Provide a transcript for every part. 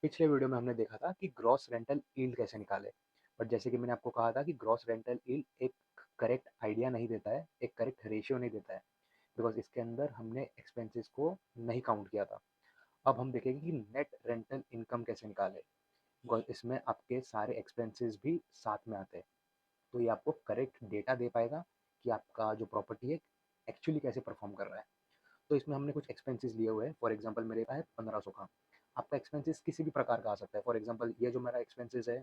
पिछले वीडियो में हमने देखा था कि ग्रॉस रेंटल यील्ड कैसे निकालें। बट जैसे कि मैंने आपको कहा था कि ग्रॉस रेंटल यील्ड एक करेक्ट आइडिया नहीं देता है, एक करेक्ट रेशियो नहीं देता है, बिकॉज इसके अंदर हमने एक्सपेंसेस को नहीं काउंट किया था। अब हम देखेंगे कि नेट रेंटल इनकम कैसे निकालें, बिकॉज इसमें आपके सारे एक्सपेंसेस भी साथ में आते हैं। तो ये आपको करेक्ट डेटा दे पाएगा कि आपका जो प्रॉपर्टी है एक्चुअली कैसे परफॉर्म कर रहा है। तो इसमें हमने कुछ एक्सपेंसेस लिए हुए हैं। फॉर एग्जांपल मेरे का है 1500 का। आपका एक्सपेंसेस किसी भी प्रकार का आ सकता है। फॉर एग्जांपल ये जो मेरा एक्सपेंसेस है,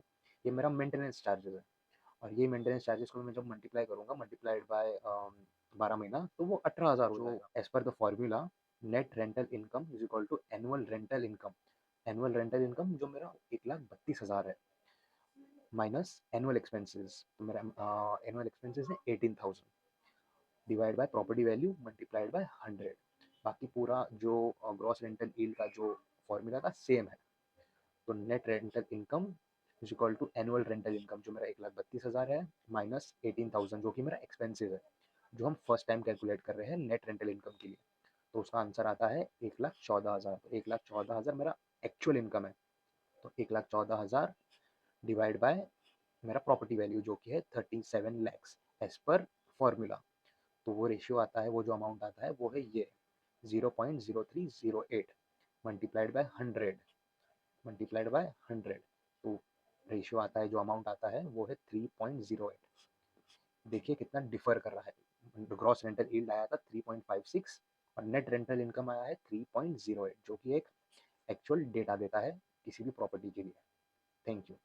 ये मेरा मेंटेनेंस चार्जेस है, और ये मेंटेनेंस चार्जेस को मैं जब मल्टीप्लाई करूंगा, मल्टीप्लाइड बाय 12 महीना, तो वो 18,000 हो जाएगा। As per the formula, net rental income is equal to annual rental income. Annual rental income जो मेरा 1,32,000 है, माइनस एनुअल एक्सपेंसेस, तो मेरा एनुअल एक्सपेंसेस है 18,000, divide by property value multiplied by 100। बाकी पूरा जो ग्रॉस रेंटल यील्ड का जो फॉर्मूला था सेम है। तो net rental income is equal to annual rental income जो मेरा 1,32,000 है, माइनस 18,000 जो कि मेरा एक्सपेंसिव है, जो हम फर्स्ट टाइम कैलकुलेट कर रहे हैं नेट रेंटल इनकम के लिए। तो उसका आंसर आता है 1,14,000। तो 1,14,000 मेरा एक्चुअल इनकम है। तो 1,14,000 डिवाइड बाय मेरा प्रॉपर्टी वैल्यू जो कि है 37 लैक्स एज पर फॉर्मूला। तो वो रेशियो आता है, वो जो अमाउंट आता है वो है ये 0.0308 मल्टीप्लाइड बाय 100, मल्टीप्लाइड बाय 100। तो रेशियो आता है, जो अमाउंट आता है वो है 3.08। देखिए कितना डिफर कर रहा है। ग्रॉस रेंटल यील्ड आया था 3.56 और नेट रेंटल इनकम आया है 3.08, जो कि एक एक्चुअल डेटा देता है किसी भी प्रॉपर्टी के लिए। Thank you.